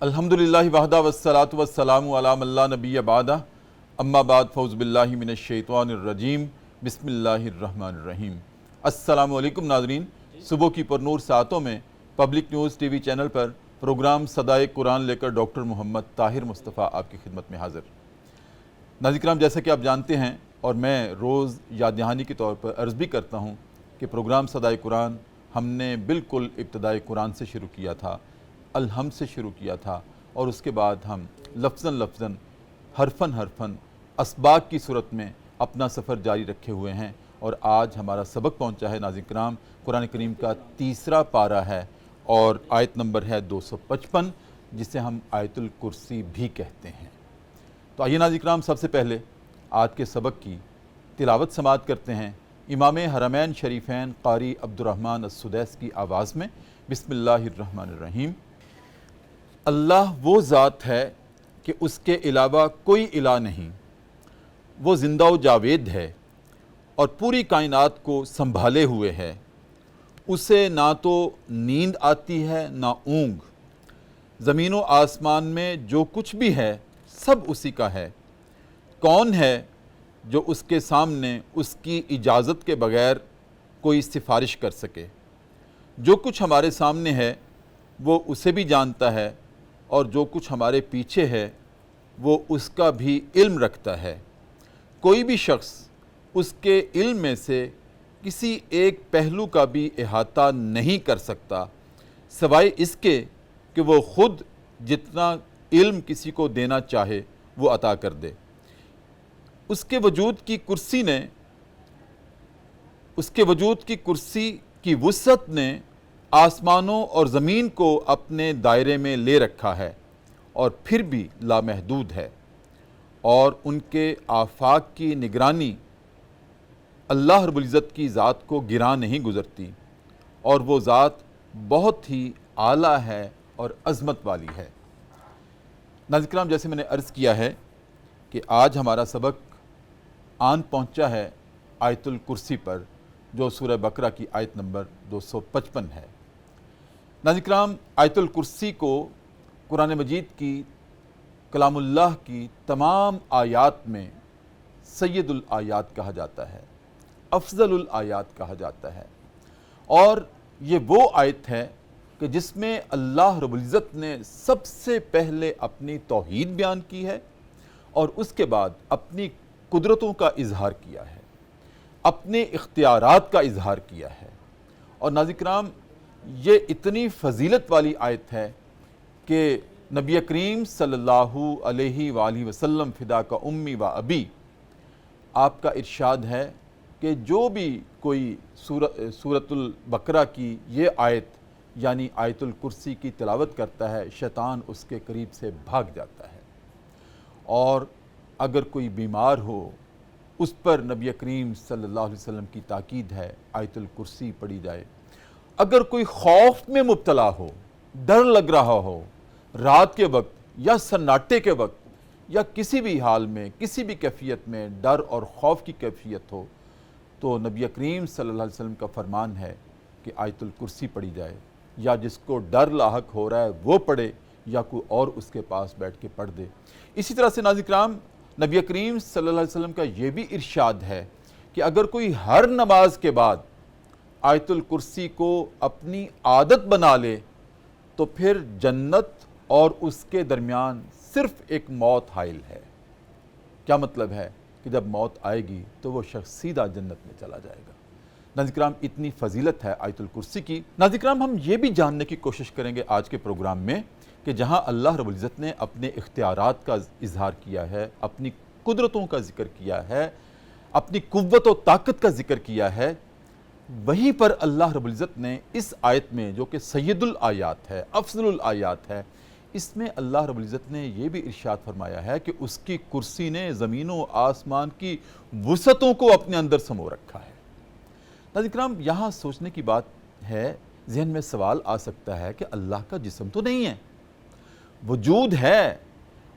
الحمدللہ وحدہ والصلاة والسلام علی من لا نبی بعدہ اما بعد فاعوذ باللہ من الشیطان الرجیم بسم اللہ الرحمن الرحیم۔ السلام علیکم ناظرین، صبح کی پرنور ساعتوں میں public news T V channel پر پروگرام صدائے قرآن لے کر ڈاکٹر محمد طاہر مصطفیٰ آپ کی خدمت میں حاضر۔ ناظرین کرام، جیسا کہ آپ جانتے ہیں اور میں روز یاد دہانی کے طور پر عرض بھی کرتا ہوں کہ پروگرام صدائے قرآن ہم نے بالکل ابتدائے قرآن سے شروع کیا تھا، الحمد سے شروع کیا تھا، اور اس کے بعد ہم لفظاً حرفاً اسباق کی صورت میں اپنا سفر جاری رکھے ہوئے ہیں، اور آج ہمارا سبق پہنچا ہے ناظرین کرام قرآن کریم کا تیسرا پارہ ہے اور آیت نمبر ہے 255، جسے ہم آیت الکرسی بھی کہتے ہیں۔ تو آئیے ناظرین کرام، سب سے پہلے آج کے سبق کی تلاوت سماعت کرتے ہیں امام حرمین شریفین قاری عبدالرحمن السدیس کی آواز میں۔ بسم اللہ الرحمن الرحیم۔ اللہ وہ ذات ہے کہ اس کے علاوہ کوئی الہ نہیں، وہ زندہ و جاوید ہے اور پوری کائنات کو سنبھالے ہوئے ہے۔ اسے نہ تو نیند آتی ہے نہ اونگ، زمین و آسمان میں جو کچھ بھی ہے سب اسی کا ہے۔ کون ہے جو اس کے سامنے اس کی اجازت کے بغیر کوئی سفارش کر سکے؟ جو کچھ ہمارے سامنے ہے وہ اسے بھی جانتا ہے، اور جو کچھ ہمارے پیچھے ہے وہ اس کا بھی علم رکھتا ہے۔ کوئی بھی شخص اس کے علم میں سے کسی ایک پہلو کا بھی احاطہ نہیں کر سکتا، سوائے اس کے کہ وہ خود جتنا علم کسی کو دینا چاہے وہ عطا کر دے۔ اس کے وجود کی کرسی کی وسعت نے آسمانوں اور زمین کو اپنے دائرے میں لے رکھا ہے اور پھر بھی لامحدود ہے، اور ان کے آفاق کی نگرانی اللہ رب العزت کی ذات کو گراں نہیں گزرتی، اور وہ ذات بہت ہی اعلیٰ ہے اور عظمت والی ہے۔ ناظرین کرام، جیسے میں نے عرض کیا ہے کہ آج ہمارا سبق آن پہنچا ہے آیت الکرسی پر، جو سورہ بقرہ کی آیت نمبر 255 ہے۔ ناظرین کرام، آیت الکرسی کو قرآن مجید کی کلام اللہ کی تمام آیات میں سید الآیات کہا جاتا ہے، افضل الآیات کہا جاتا ہے، اور یہ وہ آیت ہے کہ جس میں اللہ رب العزت نے سب سے پہلے اپنی توحید بیان کی ہے، اور اس کے بعد اپنی قدرتوں کا اظہار کیا ہے، اپنے اختیارات کا اظہار کیا ہے۔ اور ناظرین کرام، یہ اتنی فضیلت والی آیت ہے کہ نبی کریم صلی اللہ علیہ وآلہ وسلم فدا کا امی و ابی، آپ کا ارشاد ہے کہ جو بھی کوئی سورۃ البقرہ کی یہ آیت یعنی آیت الکرسی کی تلاوت کرتا ہے، شیطان اس کے قریب سے بھاگ جاتا ہے، اور اگر کوئی بیمار ہو اس پر نبی کریم صلی اللہ علیہ وسلم کی تاکید ہے آیت الکرسی پڑھی جائے۔ اگر کوئی خوف میں مبتلا ہو، ڈر لگ رہا ہو رات کے وقت یا سناٹے کے وقت، یا کسی بھی حال میں کسی بھی کیفیت میں ڈر اور خوف کی کیفیت ہو، تو نبی کریم صلی اللہ علیہ وسلم کا فرمان ہے کہ آیت الکرسی پڑھی جائے، یا جس کو ڈر لاحق ہو رہا ہے وہ پڑھے، یا کوئی اور اس کے پاس بیٹھ کے پڑھ دے۔ اسی طرح سے ناظرین کرام، نبی کریم صلی اللہ علیہ وسلم کا یہ بھی ارشاد ہے کہ اگر کوئی ہر نماز کے بعد آیت الکرسی کو اپنی عادت بنا لے تو پھر جنت اور اس کے درمیان صرف ایک موت حائل ہے۔ کیا مطلب ہے؟ کہ جب موت آئے گی تو وہ شخص سیدھا جنت میں چلا جائے گا۔ ناظرین کرام، اتنی فضیلت ہے آیت الکرسی کی۔ ناظرین کرام، ہم یہ بھی جاننے کی کوشش کریں گے آج کے پروگرام میں کہ جہاں اللہ رب العزت نے اپنے اختیارات کا اظہار کیا ہے، اپنی قدرتوں کا ذکر کیا ہے، اپنی قوت و طاقت کا ذکر کیا ہے، وہیں پر اللہ رب العزت نے اس آیت میں جو کہ سید الآیات ہے، افضل الآیات ہے، اس میں اللہ رب العزت نے یہ بھی ارشاد فرمایا ہے کہ اس کی کرسی نے زمین و آسمان کی وسعتوں کو اپنے اندر سمو رکھا ہے۔ ناظرین کرام، یہاں سوچنے کی بات ہے، ذہن میں سوال آ سکتا ہے کہ اللہ کا جسم تو نہیں ہے، وجود ہے،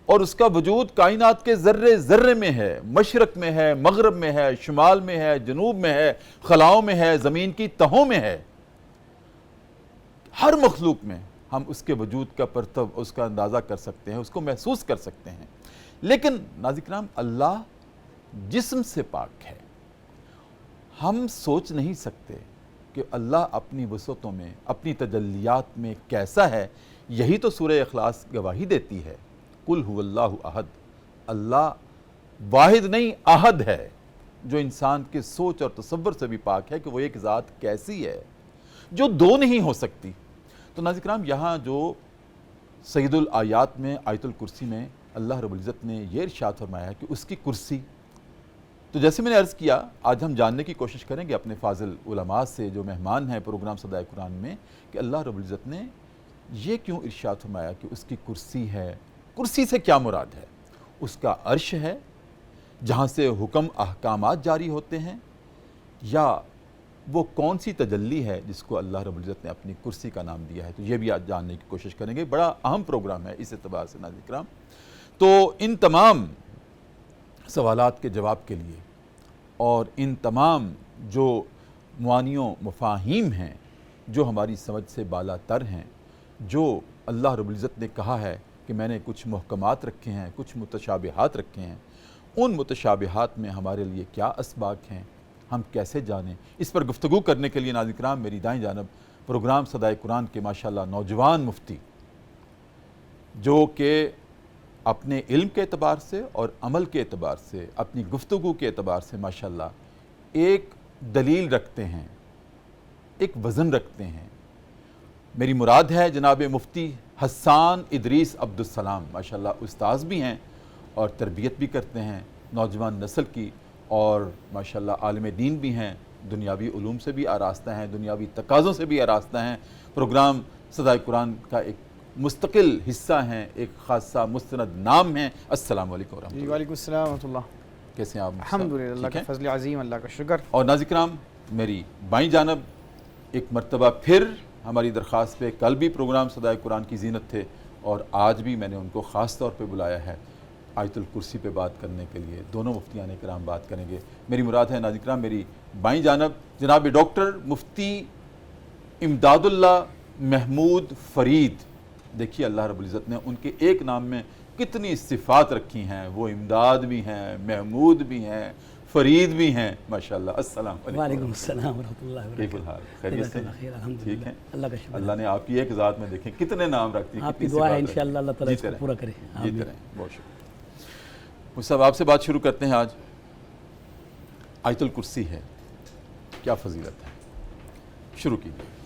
اور اس کا وجود کائنات کے ذرے ذرے میں ہے، مشرق میں ہے، مغرب میں ہے، شمال میں ہے، جنوب میں ہے، خلاؤں میں ہے، زمین کی تہوں میں ہے، ہر مخلوق میں ہم اس کے وجود کا پرتو اس کا اندازہ کر سکتے ہیں, اس کو محسوس کر سکتے ہیں. لیکن ناظرین کرام, اللہ جسم سے پاک ہے. ہم سوچ نہیں سکتے کہ اللہ اپنی وسعتوں میں, اپنی تجلیات میں کیسا ہے. یہی تو سورہ اخلاص گواہی دیتی ہے, قل هو اللہ احد. اللہ واحد نہیں احد ہے, جو انسان کے سوچ اور تصور سے بھی پاک ہے کہ وہ ایک ذات کیسی ہے جو دو نہیں ہو سکتی. تو ناظرین کرام, یہاں جو سید الآیات میں آیت الکرسی میں اللہ رب العزت نے یہ ارشاد فرمایا ہے کہ اس کی کرسی, تو جیسے میں نے عرض کیا, آج ہم جاننے کی کوشش کریں گے اپنے فاضل علماء سے جو مہمان ہیں پروگرام صدائے قرآن میں, کہ اللہ رب العزت نے یہ کیوں ارشاد فرمایا کہ اس کی کرسی ہے. کرسی سے کیا مراد ہے؟ اس کا عرش ہے جہاں سے حکم احکامات جاری ہوتے ہیں, یا وہ کون سی تجلی ہے جس کو اللہ رب العزت نے اپنی کرسی کا نام دیا ہے؟ تو یہ بھی آج جاننے کی کوشش کریں گے. بڑا اہم پروگرام ہے اس اعتبار سے ناظرین کرام. تو ان تمام سوالات کے جواب کے لیے اور ان تمام جو معانیوں مفاہیم ہیں جو ہماری سمجھ سے بالا تر ہیں, جو اللہ رب العزت نے کہا ہے کہ میں نے کچھ محکمات رکھے ہیں, کچھ متشابہات رکھے ہیں, ان متشابہات میں ہمارے لیے کیا اسباق ہیں, ہم کیسے جانیں؟ اس پر گفتگو کرنے کے لیے ناظرین کرام میری دائیں جانب پروگرام صدائے قرآن کے ماشاءاللہ نوجوان مفتی, جو کہ اپنے علم کے اعتبار سے اور عمل کے اعتبار سے, اپنی گفتگو کے اعتبار سے ماشاءاللہ ایک دلیل رکھتے ہیں, ایک وزن رکھتے ہیں. میری مراد ہے جناب مفتی حسان ادریس عبدالسلام. ماشاءاللہ استاذ بھی ہیں اور تربیت بھی کرتے ہیں نوجوان نسل کی, اور ماشاءاللہ عالم دین بھی ہیں, دنیاوی علوم سے بھی آراستہ ہیں, دنیاوی تقاضوں سے بھی آراستہ ہیں. پروگرام صدائے قرآن کا ایک مستقل حصہ ہیں, ایک خاصہ مستند نام ہیں. السلام علیکم ورحمۃ اللہ. وعلیکم السلام ورحمۃ اللہ. کیسے ہیں آپ؟ الحمدللہ, اللہ کا فضل عظیم, اللہ کا شکر. اور ناظرین کرام میری بائیں جانب ایک مرتبہ پھر ہماری درخواست پہ, کل بھی پروگرام صدائے قرآن کی زینت تھے اور آج بھی میں نے ان کو خاص طور پہ بلایا ہے آیت الکرسی پہ بات کرنے کے لیے. دونوں مفتیان کرام بات کریں گے. میری مراد ہے ناظرین کرام میری بائیں جانب جناب ڈاکٹر مفتی امداد اللہ محمود فرید. دیکھیے اللہ رب العزت نے ان کے ایک نام میں کتنی صفات رکھی ہیں, وہ امداد بھی ہیں, محمود بھی ہیں, فرید بھی ہیں. ماشاءاللہ. السلام علیکم. وعلیکم السلام ورحمۃ اللہ وبرکاتہ. کیف الحال؟ خیریت سے؟ ٹھیک ہیں, اللہ کا شکر. اللہ نے آپ کی ایک ذات میں دیکھیں کتنے نام رکھتی ہیں, آپ کی دعا ہے انشاءاللہ اللہ تعالیٰ اس کو پورا کرے. جیتے رہیں. بہت شکریہ. صاحب آپ سے بات شروع کرتے ہیں. آج آیت الکرسی ہے, کیا فضیلت ہے؟ شروع کیجیے.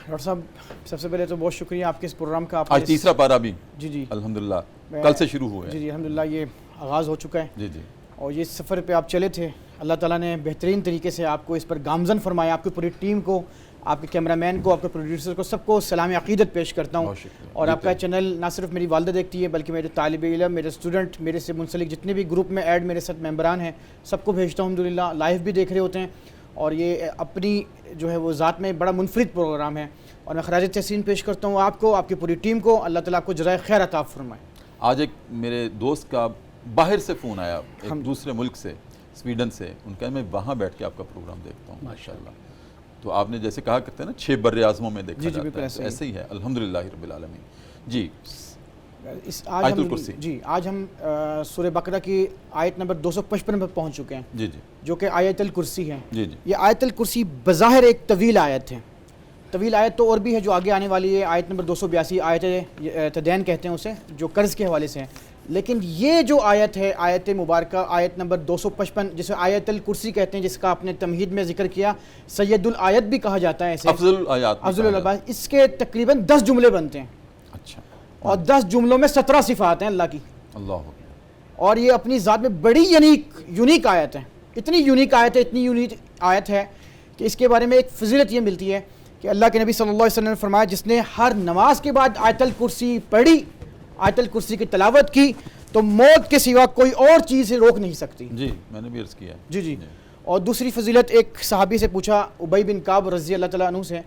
ڈاکٹر صاحب سب سے پہلے تو بہت شکریہ آپ کے اس پروگرام کا. آج تیسرا پارہ بھی جی الحمدللہ کل سے شروع ہوئے. جی الحمدللہ یہ آغاز ہو چکا ہے. جی اور یہ سفر پہ آپ چلے تھے, اللہ تعالیٰ نے بہترین طریقے سے آپ کو اس پر گامزن فرمایا. آپ کی پوری ٹیم کو, آپ کے کیمرہ مین کو, آپ کے پروڈیوسر کو, سب کو سلام عقیدت پیش کرتا ہوں. اور آپ کا چینل نہ صرف میری والدہ دیکھتی ہے بلکہ میرے طالب علم, میرے اسٹوڈنٹ, میرے سے منسلک جتنے بھی گروپ میں ایڈ میرے ساتھ ممبران ہیں, سب کو بھیجتا ہوں. الحمدللہ لائیو بھی دیکھ رہے ہوتے ہیں, اور یہ اپنی جو ہے وہ ذات میں بڑا منفرد پروگرام ہے. اور میں خراج تحسین پیش کرتا ہوں آپ کو, آپ کی پوری ٹیم کو. اللہ تعالیٰ آپ کو جزائے خیر عطا فرمائے. آج ایک میرے دوست کا باہر سے فون آیا, ایک دوسرے ملک سے, سویڈن سے. ان کا میں وہاں بیٹھ کے آپ کا پروگرام دیکھتا ہوں ماشاءاللہ. تو آپ نے جیسے کہا کرتے ہیں نا 6 بر اعظموں میں دیکھا جاتا ہے, ایسے ہی ہے. الحمدللہ رب العالمین. جی آیت الکرسی. جی آج ہم سورہ بقرہ کی آیت نمبر 255 پر پہنچ چکے ہیں. جی جو کہ آیت الکرسی ہے. یہ آیت الکرسی بظاہر ایک طویل آیت ہے. طویل آیت تو اور بھی ہے جو آگے آنے والی ہے. آیت نمبر 282 آیت تدین کہتے ہیں اسے, جو قرض کے حوالے سے ہے. لیکن یہ جو آیت ہے, آیت مبارکہ آیت نمبر 255, جسے آیت الکرسی کہتے ہیں, جس کا آپ نے تمہید میں ذکر کیا, سید الآیت بھی کہا جاتا ہے اسے, افضل الآیات. اس کے تقریباً 10 جملے بنتے ہیں. اچھا. اور 10 جملوں میں 17 صفات ہیں اللہ کی. اللہ. اور یہ اپنی ذات میں بڑی یونیک آیت ہے. اتنی یونیک آیت ہے, اتنی یونیک آیت ہے کہ اس کے بارے میں ایک فضیلت یہ ملتی ہے کہ اللہ کے نبی صلی اللہ علیہ وسلم نے فرمایا, جس نے ہر نماز کے بعد آیت الکرسی پڑھی, آیت الکرسی کی تلاوت کی, تو موت کے سوا کوئی اور چیز سے روک نہیں سکتی. جی میں نے بھی عرض کیا. جی. اور دوسری فضیلت, ایک صحابی سے پوچھا, ابی بن کعب رضی اللہ تعالیٰ عنہ سے,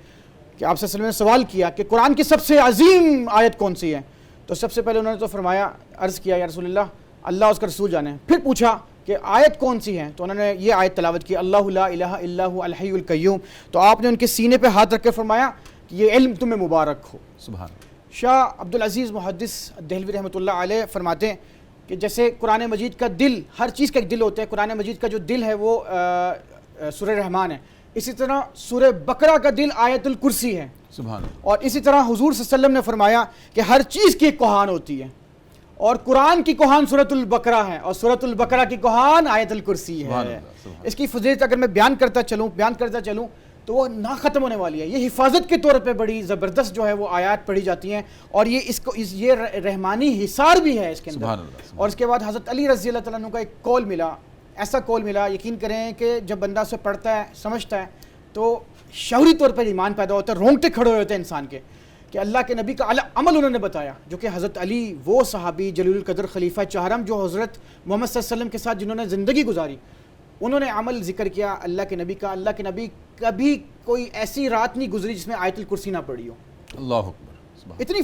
کہ آپ صلی اللہ علیہ وسلم نے سوال کیا کہ قرآن کی سب سے عظیم آیت کون سی ہے؟ تو سب سے پہلے انہوں نے تو فرمایا, عرض کیا یا رسول اللہ, اللہ اس کا رسول جانے. پھر پوچھا کہ آیت کون سی ہے؟ تو انہوں نے یہ آیت تلاوت کی, اللہ لا الہ الا هو الحی القیوم. تو آپ نے ان کے سینے پہ ہاتھ رکھ کے فرمایا کہ یہ علم تمہیں مبارک ہو. سبحان. شاہ عبدالعزیز محدث دہلوی رحمۃ اللہ علیہ فرماتے ہیں کہ جیسے قرآن مجید کا دل، ہر چیز کا ایک دل ہوتا ہے، قرآن مجید کا جو دل ہے وہ سورہ رحمان ہے، اسی طرح سورہ بقرہ کا دل آیت الکرسی ہے، سبحان اللہ۔ اور اسی طرح حضور صلی اللہ علیہ وسلم نے فرمایا کہ ہر چیز کی ایک کوہان ہوتی ہے، اور قرآن کی کوہان سورۃ البقرہ ہے، اور سورۃ البقرہ کی کوہان آیت الکرسی ہے۔ اس کی فضیلت اگر میں بیان کرتا چلوں تو وہ نہ ختم ہونے والی ہے۔ یہ حفاظت کے طور پہ بڑی زبردست جو ہے وہ آیات پڑھی جاتی ہیں، اور یہ رحمانی حصار بھی ہے اس کے اندر۔ اور اس کے بعد حضرت علی رضی اللہ تعالیٰ عنہ کا ایک قول ملا، ایسا قول ملا، یقین کریں کہ جب بندہ اسے پڑھتا ہے، سمجھتا ہے، تو شعوری طور پر ایمان پیدا ہوتا ہے، رونگٹے کھڑے ہوتے ہیں انسان کے، کہ اللہ کے نبی کا عمل انہوں نے بتایا، جو کہ حضرت علی وہ صحابی جلیل القدر خلیفہ چہارم جو حضرت محمد صلی اللہ علیہ وسلم کے ساتھ جنہوں نے زندگی گزاری، انہوں نے عمل ذکر کیا اللہ کے نبی کا۔ اللہ کے نبی کبھی کوئی ایسی رات نہیں گزری جس میں آیت الکرسی نہ پڑھی ہو۔ اللہ اکبر۔ اتنی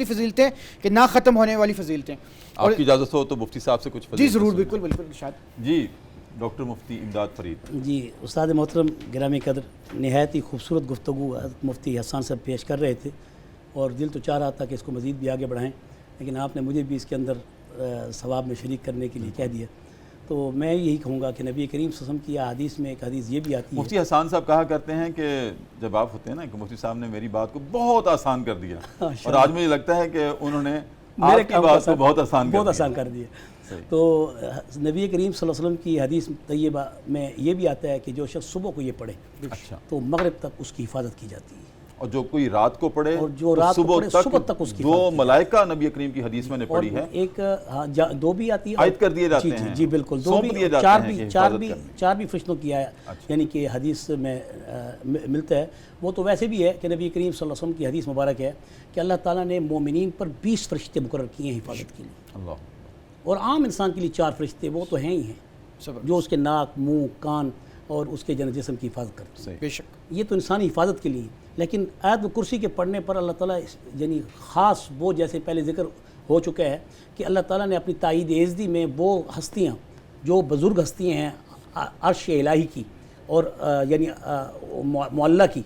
فضیلتیں کہ نہ ختم ہونے والی فضیلتیں۔ آپ کی اجازت ہو تو مفتی صاحب سے کچھ جی ضرور، بالکل ارشاد۔ جی ڈاکٹر مفتی امداد فرید۔ جی استاد محترم گرامی قدر، نہایت ہی خوبصورت گفتگو مفتی حسان صاحب پیش کر رہے تھے، اور دل تو چاہ رہا تھا کہ اس کو مزید بھی آگے بڑھائیں، لیکن آپ نے مجھے بھی اس کے اندر ثواب میں شریک کرنے کے لیے کہہ دیا۔ تو میں یہی کہوں گا کہ نبی کریم صلی اللہ علیہ وسلم کی حدیث میں ایک حدیث یہ بھی آتی ہے۔ مفتی حسان صاحب کہا کرتے ہیں کہ جب آپ ہوتے ہیں نا کہ مفتی صاحب نے میری بات کو بہت آسان کر دیا، اور آج مجھے لگتا ہے کہ انہوں نے آپ کی بات کو بہت آسان کر دیا۔ تو نبی کریم صلی اللہ علیہ وسلم کی حدیث طیبہ میں یہ بھی آتا ہے کہ جو شخص صبح کو یہ پڑھے تو مغرب تک اس کی حفاظت کی جاتی ہے، اور جو کوئی رات کو پڑھے اور جو رات کو پڑھے صبح تک اس کی دو ملائکہ نبی کریم کی حدیث میں نے پڑھی ہے، ایک دو بھی آتی ہے، عائد کر دیے جاتے ہیں۔ جی بالکل، دو بھی، چار بھی فرشتوں کی آیا یعنی کہ حدیث میں ملتا ہے۔ وہ تو ویسے بھی ہے کہ نبی کریم صلی اللہ علیہ وسلم کی حدیث مبارک ہے کہ اللہ تعالیٰ نے مومنین پر 20 فرشتے مقرر کیے ہیں حفاظت کے لیے، اللہ، اور عام انسان کے لیے 4 فرشتے وہ تو ہیں ہی ہیں جو اس کے ناک، منہ، کان اور اس کے جسم کی حفاظت کرتے ہیں۔ بے شک یہ تو انسانی حفاظت کے لیے، لیکن آیت الکرسی کے پڑھنے پر اللہ تعالیٰ یعنی خاص وہ جیسے پہلے ذکر ہو چکا ہے کہ اللہ تعالیٰ نے اپنی تائید عزتی میں وہ ہستیاں جو بزرگ ہستیاں ہیں عرش الہی کی اور یعنی معلّہ کی،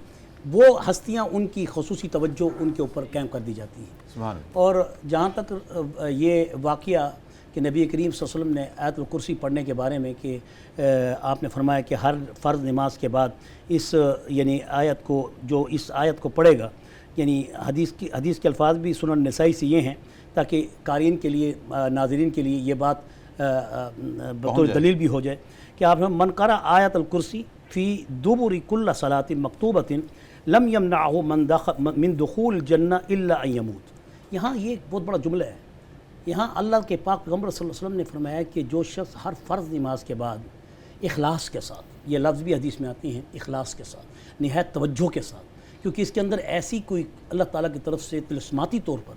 وہ ہستیاں ان کی خصوصی توجہ ان کے اوپر قائم کر دی جاتی ہے۔ سبحان اللہ۔ اور جہاں تک یہ واقعہ کہ نبی کریم صلی اللہ علیہ وسلم نے آیت الکرسی پڑھنے کے بارے میں کہ آپ نے فرمایا کہ ہر فرض نماز کے بعد اس یعنی آیت کو، جو اس آیت کو پڑھے گا، یعنی حدیث کے الفاظ بھی سنن نسائی سے یہ ہیں تاکہ قارئین کے لیے، ناظرین کے لیے یہ بات بطور دلیل بھی ہو جائے کہ آپ من قرأ آیت الکرسی فی دبر کل صلاۃ مکتوبۃ لم یمنعہ من دخول الجنہ الا ان یموت۔ یہاں یہ ایک بہت بڑا جملہ ہے۔ یہاں اللہ کے پاک پیغمبر صلی اللہ علیہ وسلم نے فرمایا کہ جو شخص ہر فرض نماز کے بعد اخلاص کے ساتھ، یہ لفظ بھی حدیث میں آتی ہیں، اخلاص کے ساتھ، نہایت توجہ کے ساتھ، کیونکہ اس کے اندر ایسی کوئی اللہ تعالیٰ کی طرف سے طلسماتی طور پر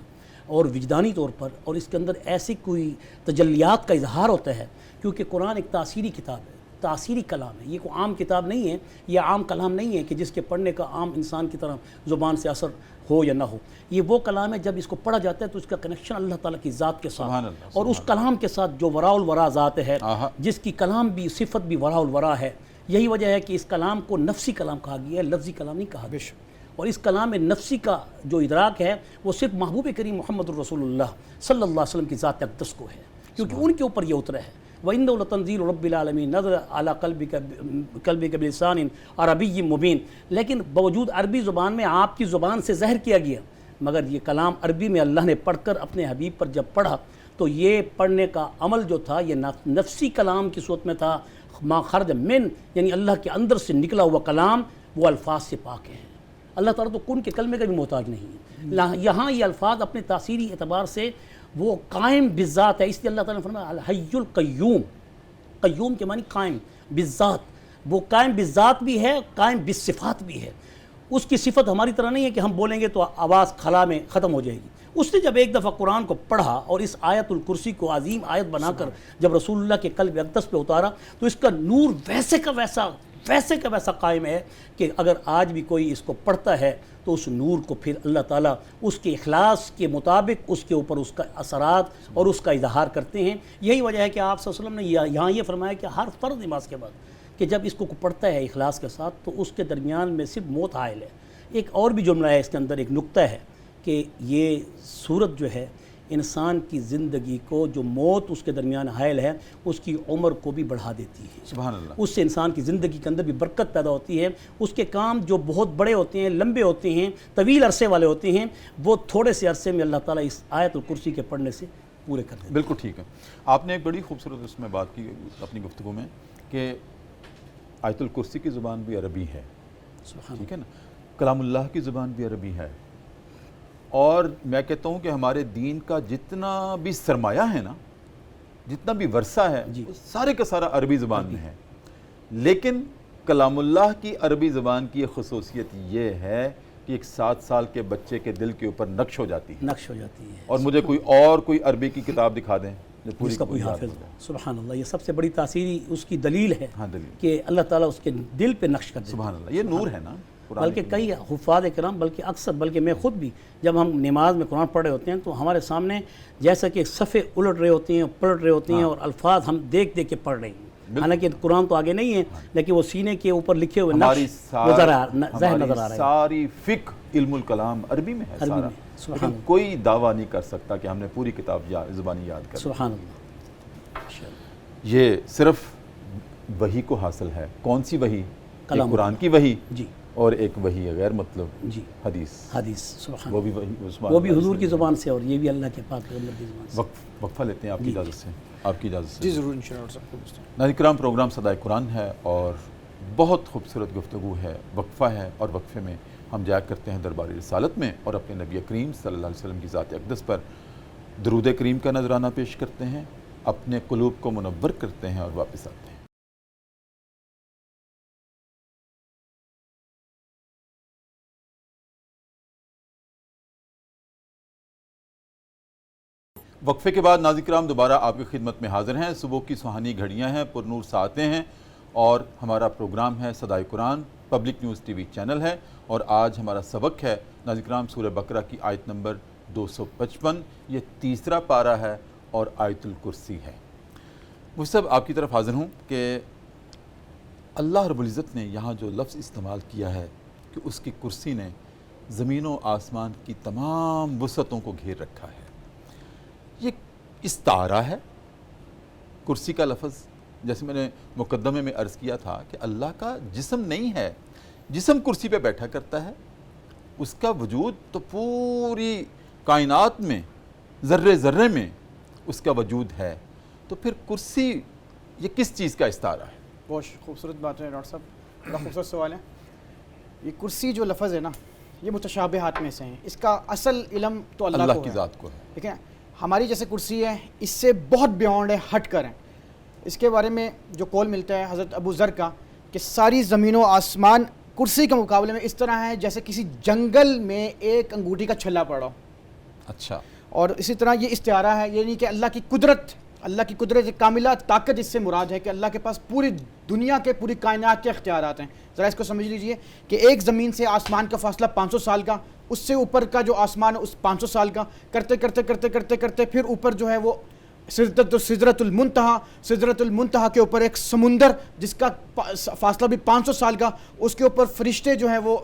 اور وجدانی طور پر، اور اس کے اندر ایسی کوئی تجلیات کا اظہار ہوتا ہے، کیونکہ قرآن ایک تاثیری کتاب ہے، تاثیری کلام ہے، یہ کوئی عام کتاب نہیں ہے، یہ عام کلام نہیں ہے کہ جس کے پڑھنے کا عام انسان کی طرح زبان سے اثر ہو یا نہ ہو۔ یہ وہ کلام ہے جب اس کو پڑھا جاتا ہے تو اس کا کنیکشن اللہ تعالیٰ کی ذات کے ساتھ اور اس کلام کے ساتھ جو وراء الورا ذات ہے، جس کی کلام بھی صفت بھی وراء الورا ہے۔ یہی وجہ ہے کہ اس کلام کو نفسی کلام کہا گیا ہے، لفظی کلام نہیں کہا گیا۔ اور اس کلام نفسی کا جو ادراک ہے وہ صرف محبوب کریم محمد الرسول اللہ صلی اللہ علیہ وسلم کی ذات اقدس کو ہے، کیونکہ ان کے اوپر یہ اترا ہے۔ وَإِنَّهُ لَتَنزِيلُ رَبِّ الْعَالَمِينَ نَزَلَ عَلَىٰ قَلْبِكَ بِلِسَانٍ عَرَبِيٍّ مُبِينٍ۔ لیکن باوجود عربی زبان میں آپ کی زبان سے ظاہر کیا گیا، مگر یہ کلام عربی میں اللہ نے پڑھ کر اپنے حبیب پر جب پڑھا تو یہ پڑھنے کا عمل جو تھا یہ نفسی کلام کی صورت میں تھا، ما خرج من، یعنی اللہ کے اندر سے نکلا ہوا کلام، وہ الفاظ سے پاک ہیں۔ اللہ تعالیٰ تو کن کے کلمے کا بھی محتاج نہیں ہے۔ یہاں یہ الفاظ اپنے تاثیری اعتبار سے وہ قائم بالذات ہے، اس لیے اللہ تعالیٰ نے فرمایا الحی القیوم، قیوم کے معنی قائم بالذات، وہ قائم بالذات بھی ہے، قائم بالصفات بھی ہے۔ اس کی صفت ہماری طرح نہیں ہے کہ ہم بولیں گے تو آواز خلا میں ختم ہو جائے گی۔ اس نے جب ایک دفعہ قرآن کو پڑھا اور اس آیت الکرسی کو عظیم آیت بنا کر جب رسول اللہ کے قلب اقدس پہ اتارا تو اس کا نور ویسے کا ویسا قائم ہے کہ اگر آج بھی کوئی اس کو پڑھتا ہے تو اس نور کو پھر اللہ تعالیٰ اس کے اخلاص کے مطابق اس کے اوپر اس کا اثرات اور اس کا اظہار کرتے ہیں۔ یہی وجہ ہے کہ آپ صلی اللہ علیہ وسلم نے یہاں یہ فرمایا کہ ہر فرض نماز کے بعد کہ جب اس کو پڑھتا ہے اخلاص کے ساتھ تو اس کے درمیان میں صرف موت حائل ہے۔ ایک اور بھی جملہ ہے اس کے اندر، ایک نقطہ ہے کہ یہ صورت جو ہے انسان کی زندگی کو، جو موت اس کے درمیان حائل ہے، اس کی عمر کو بھی بڑھا دیتی ہے. سبحان اللہ. اس سے انسان کی زندگی کے اندر بھی برکت پیدا ہوتی ہے. اس کے کام جو بہت بڑے ہوتے ہیں، لمبے ہوتے ہیں، طویل عرصے والے ہوتے ہیں، وہ تھوڑے سے عرصے میں اللہ تعالیٰ اس آیت الکرسی کے پڑھنے سے پورے کر دیتے ہیں. بالکل ٹھیک ہے. آپ نے ایک بڑی خوبصورت اس میں بات کی اپنی گفتگو میں کہ آیت الکرسی کی زبان بھی عربی ہے. سبحان ٹھیک ہے نا. کلام اللہ کی زبان بھی عربی ہے. اور میں کہتا ہوں کہ ہمارے دین کا جتنا بھی سرمایہ ہے نا، جتنا بھی ورثہ ہے، جی. وہ سارے کا سارا عربی زبان میں ہے. لیکن کلام اللہ کی عربی زبان کی ایک خصوصیت یہ ہے کہ ایک 7 سال کے بچے کے دل کے اوپر نقش ہو جاتی ہے. نقش ہو جاتی ہے. اور مجھے کوئی عربی کی کتاب دکھا دیں جو پوری اس کا کوئی یاد حافظ ہو جائے. سبحان اللہ. یہ سب سے بڑی تاثیری اس کی دلیل ہے ہاں دلیل. کہ اللہ تعالیٰ اس کے دل پہ نقش کر دیتا ہے. سبحان اللہ. یہ نور ہے نا. قرآن بلکہ کئی حفاظ کرام، بلکہ میں خود بھی جب ہم نماز میں قرآن پڑھ رہے ہوتے ہیں تو ہمارے سامنے جیسا کہ صفحے الٹ رہے ہوتے ہیں، پلٹ رہے ہوتے ہیں، اور الفاظ ہم دیکھ کے پڑھ رہے ہیں. حالانکہ قرآن تو آگے نہیں ہے، لیکن وہ سینے کے اوپر لکھے ہوئے نقش ظاہر نظر آ رہے ہیں. ساری فقہ علم الکلام عربی میں ہے سارا. لیکن کوئی دعویٰ نہیں کر سکتا کہ ہم نے پوری کتاب زبانی یاد کر. سبحان اللہ. یہ صرف وحی کو حاصل ہے. کون سی وحی؟ کلام قرآن کی وحی، جی، اور ایک وحی غیر مطلب جی، حدیث. سبحان وہ بھی وہ بھی حضور کی زبان سے، اور یہ بھی اللہ کے پاک پیغمبر کی زبان سے. وقفہ لیتے ہیں آپ کی اجازت سے. آپ کی اجازت سے جی ضرور انشاءاللہ. ناظرین کرام، پروگرام صدائے قرآن ہے اور بہت خوبصورت گفتگو ہے، وقفہ ہے، اور وقفے میں ہم جایا کرتے ہیں دربار رسالت میں اور اپنے نبی کریم صلی اللہ علیہ وسلم کی ذات اقدس پر درود کریم کا نذرانہ پیش کرتے ہیں، اپنے قلوب کو منور کرتے ہیں اور واپس آتے ہیں. وقفے کے بعد ناظرین کرام دوبارہ آپ کی خدمت میں حاضر ہیں. صبح کی سہانی گھڑیاں ہیں، پر نور ساعتیں ہیں، اور ہمارا پروگرام ہے صدائے قرآن، public news T V channel ہے. اور آج ہمارا سبق ہے ناظرین کرام سورہ بقرہ کی آیت نمبر 255. یہ تیسرا پارہ ہے اور آیت الکرسی ہے. وہ سب آپ کی طرف حاضر ہوں کہ اللہ رب العزت نے یہاں جو لفظ استعمال کیا ہے کہ اس کی کرسی نے زمین و آسمان کی تمام وسعتوں کو گھیر رکھا ہے. یہ استعارہ ہے. کرسی کا لفظ، جیسے میں نے مقدمے میں عرض کیا تھا کہ اللہ کا جسم نہیں ہے. جسم کرسی پہ بیٹھا کرتا ہے. اس کا وجود تو پوری کائنات میں ذرے ذرے میں اس کا وجود ہے. تو پھر کرسی یہ کس چیز کا استعارہ ہے؟ بہت خوبصورت بات ہے ڈاکٹر صاحب، بڑا خوبصورت سوال ہے. یہ کرسی جو لفظ ہے نا، یہ متشابہات میں سے ہیں. اس کا اصل علم تو اللہ کی ذات کو ہے. ٹھیک ہے. ہماری جیسے کرسی ہے اس سے بہت بیونڈ ہے، ہٹ کر ہے. اس کے بارے میں جو قول ملتا ہے حضرت ابو ذر کا کہ ساری زمین و آسمان کرسی کے مقابلے میں اس طرح ہے جیسے کسی جنگل میں ایک انگوٹھی کا چھلا پڑا ہو. اچھا. اور اسی طرح یہ استعارہ ہے، یعنی کہ اللہ کی قدرت کاملہ طاقت اس سے مراد ہے کہ اللہ کے پاس پوری دنیا کے، پوری کائنات کے اختیارات ہیں. ذرا اس کو سمجھ لیجئے کہ ایک زمین سے آسمان کا فاصلہ 500 سال کا، اس سے اوپر کا جو آسمان ہے اس 500 سال کا، کرتے کرتے کرتے کرتے کرتے پھر اوپر جو ہے وہ سدرۃ المنتہا کے اوپر ایک سمندر جس کا فاصلہ بھی 500 سال کا، اس کے اوپر فرشتے جو ہیں وہ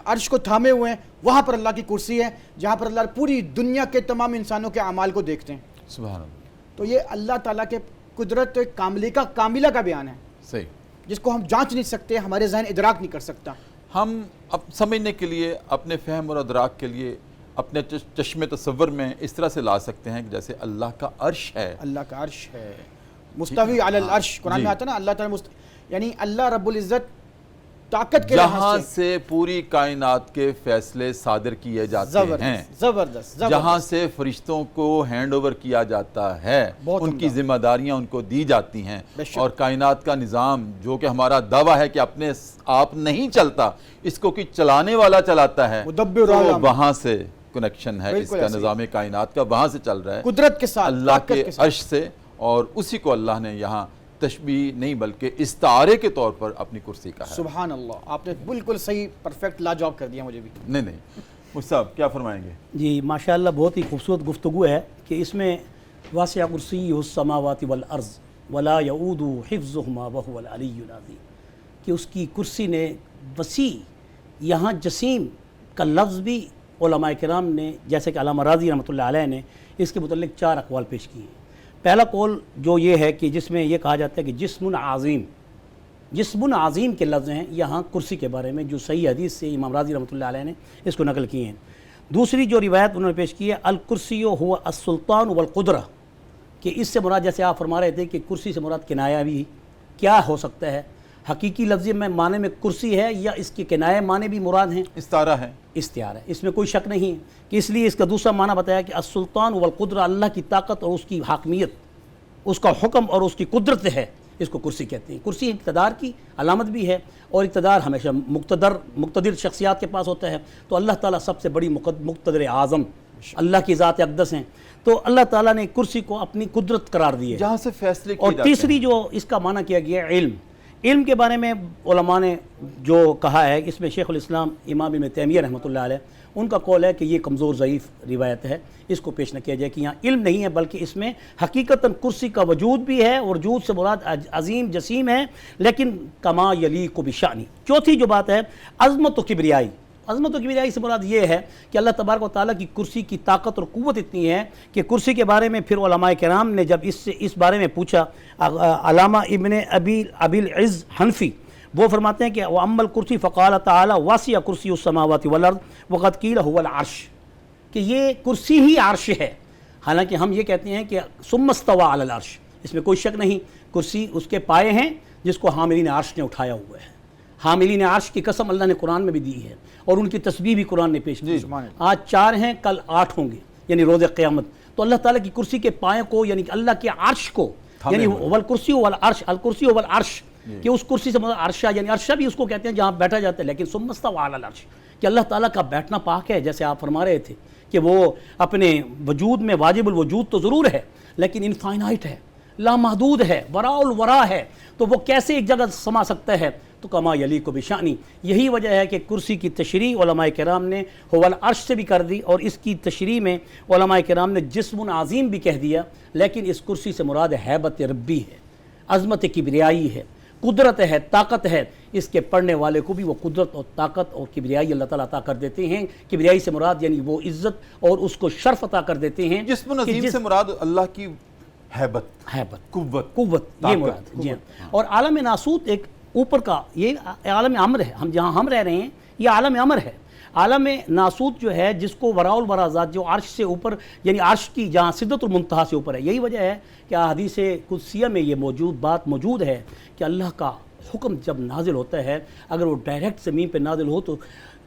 عرش کو تھامے ہوئے ہیں. وہاں پر اللہ کی کرسی ہے جہاں پر اللہ پوری دنیا کے تمام انسانوں کے اعمال کو دیکھتے ہیں. سبحان اللہ. تو یہ اللہ تعالیٰ کے قدرت کاملہ کا بیان ہے. صحیح. جس کو ہم جانچ نہیں سکتے، ہمارے ذہن ادراک نہیں کر سکتا. ہم اب سمجھنے کے لیے، اپنے فہم اور ادراک کے لیے اپنے چشم تصور میں اس طرح سے لا سکتے ہیں کہ جیسے اللہ کا عرش ہے. اللہ کا عرش ہے، مستوی علی العرش. قرآن میں آتا ہے نا اللہ تعالیٰ یعنی اللہ رب العزت طاقت کے جہاں سے پوری کائنات کے فیصلے صادر کیے جاتے ہیں، زبردست جہاں سے فرشتوں کو ہینڈ اوور کیا جاتا ہے، ان کی ذمہ داریاں ان کو دی جاتی ہیں، اور کائنات کا نظام جو کہ ہمارا دعویٰ ہے کہ اپنے آپ نہیں چلتا، اس کو کہ چلانے والا چلاتا ہے، تو وہاں سے کنیکشن ہے اس کا نظام کائنات کا، وہاں سے چل رہا ہے قدرت کے ساتھ، اللہ کے عرش سے. اور اسی کو اللہ نے یہاں تشبیہ نہیں بلکہ استعارے کے طور پر اپنی کرسی کا ہے. سبحان اللہ. آپ نے بالکل صحیح، پرفیکٹ، لاجواب کر دیا مجھے بھی. نہیں مجھ صاحب کیا فرمائیں گے؟ جی ماشاءاللہ، بہت ہی خوبصورت گفتگو ہے کہ اس میں واسع کرسیہ السماوات والارض ولا یؤودہ حفظہما وہو العلی العظیم، کہ اس کی کرسی نے وسیع، یہاں جسیم کا لفظ بھی علماء کرام نے جیسے کہ علامہ راضی رحمۃ اللہ علیہ نے اس کے متعلق 4 اقوال پیش کیے ہیں۔ پہلا قول جو یہ ہے کہ جس میں یہ کہا جاتا ہے کہ جسم عظیم کے لفظ ہیں یہاں کرسی کے بارے میں، جو صحیح حدیث سے امام راضی رحمۃ اللہ علیہ نے اس کو نقل کیے ہیں۔ دوسری جو روایت انہوں نے پیش کی ہے الکرسی هو السلطان والقدرہ، کہ اس سے مراد جیسے آپ فرما رہے تھے کہ کرسی سے مراد کنایہ بھی کیا ہو سکتا ہے، حقیقی لفظی میں معنی میں کرسی ہے یا اس کے کنایہ معنی بھی مراد ہیں؟ استعارہ ہے، استعارہ ہے، اس میں کوئی شک نہیں ہے کہ اس لیے اس کا دوسرا معنی بتایا کہ السلطان والقدرہ، اللہ کی طاقت اور اس کی حاکمیت، اس کا حکم اور اس کی قدرت ہے، اس کو کرسی کہتے ہیں۔ کرسی اقتدار کی علامت بھی ہے، اور اقتدار ہمیشہ مقتدر شخصیات کے پاس ہوتا ہے، تو اللہ تعالیٰ سب سے بڑی مقتدر اعظم اللہ کی ذات اقدس ہیں، تو اللہ تعالیٰ نے کرسی کو اپنی قدرت قرار دی ہے جہاں سے فیصلے کیے اور جاتے ہیں۔ تیسری جو اس کا معنی کیا گیا ہے علم کے بارے میں علماء نے جو کہا ہے، اس میں شیخ الاسلام امام ابن تیمیہ رحمۃ اللہ علیہ ان کا قول ہے کہ یہ کمزور ضعیف روایت ہے، اس کو پیش نہ کیا جائے کہ یہاں علم نہیں ہے بلکہ اس میں حقیقتاً کرسی کا وجود بھی ہے، اور وجود سے مراد عظیم جسیم ہے، لیکن کما یلیق بشأنی۔ چوتھی جو بات ہے عظمت و کبریائی، عظمت و کبریائی سے مراد یہ ہے کہ اللہ تبارک و تعالیٰ کی کرسی کی طاقت اور قوت اتنی ہے کہ کرسی کے بارے میں پھر علماء کرام نے جب اس بارے میں پوچھا، علامہ ابن ابی العز حنفی وہ فرماتے ہیں کہ وَأَمَّا الْكُرْسِي فَقَالَ تَعَالَى وَاسِعَ كُرْسِيُّ السَّمَاوَاتِ وَالْأَرْضِ وَقَدْ قِيلَ هُوَ الْعَرْشُ، کہ یہ کرسی ہی عرش ہے، حالانکہ ہم یہ کہتے ہیں کہ ثُمَّ اسْتَوَىٰ عَلَى الْعَرْشِ، اس میں کوئی شک نہیں، کرسی اس کے پائے ہیں جس کو حاملین عرش نے اٹھایا ہوا ہے۔ حاملین عرش کی قسم اللہ نے قرآن میں بھی دی ہے، اور ان کی تسبیح بھی قرآن نے پیش کی۔ آج 4 ہیں، کل 8 ہوں گے، یعنی روز قیامت۔ تو اللہ تعالیٰ کی کرسی کے پائے کو، یعنی کہ اللہ کے عرش کو، یعنی والکرسی والعرش، الکرسی والعرش، کہ اس کرسی سے مطلب عرشہ، یعنی عرشہ بھی اس کو کہتے ہیں جہاں بیٹھا جاتا ہے، لیکن ثم استوى علی العرش، کہ اللہ تعالیٰ کا بیٹھنا پاک ہے، جیسے آپ فرما رہے تھے کہ وہ اپنے وجود میں واجب الوجود تو ضرور ہے لیکن انفائنائٹ ہے، لامحدود ہے، وراء الورا ہے، تو وہ کیسے ایک جگہ سما سکتا ہے؟ تو کما یلیق بشأنی۔ یہی وجہ ہے کہ کرسی کی تشریح علماء کرام نے هو العرش سے بھی کر دی، اور اس کی تشریح میں علماء کرام نے جسم عظیم بھی کہہ دیا، لیکن اس کرسی سے مراد ہیبت ربی ہے، عظمت کبریائی ہے، قدرت ہے، طاقت ہے۔ اس کے پڑھنے والے کو بھی وہ قدرت اور طاقت اور کبریائی اللہ تعالیٰ عطا کر دیتے ہیں۔ کبریائی سے مراد یعنی وہ عزت اور اس کو شرف عطا کر دیتے ہیں۔ جسم عظیم سے مراد اللہ کی ہیبت، قوت، یہ مراد، جی ہاں۔ اور عالم ناسوت ایک اوپر کا، یہ عالم امر ہے، ہم جہاں ہم رہ رہے ہیں یہ عالم امر ہے۔ عالم ناسوت جو ہے جس کو وراء الورا ذات، جو عرش سے اوپر، یعنی عرش کی جہاں سدرۃ المنتہا سے اوپر ہے، یہی وجہ ہے کہ حدیث قدسیہ میں یہ بات موجود ہے کہ اللہ کا حکم جب نازل ہوتا ہے، اگر وہ ڈائریکٹ زمین پہ نازل ہو تو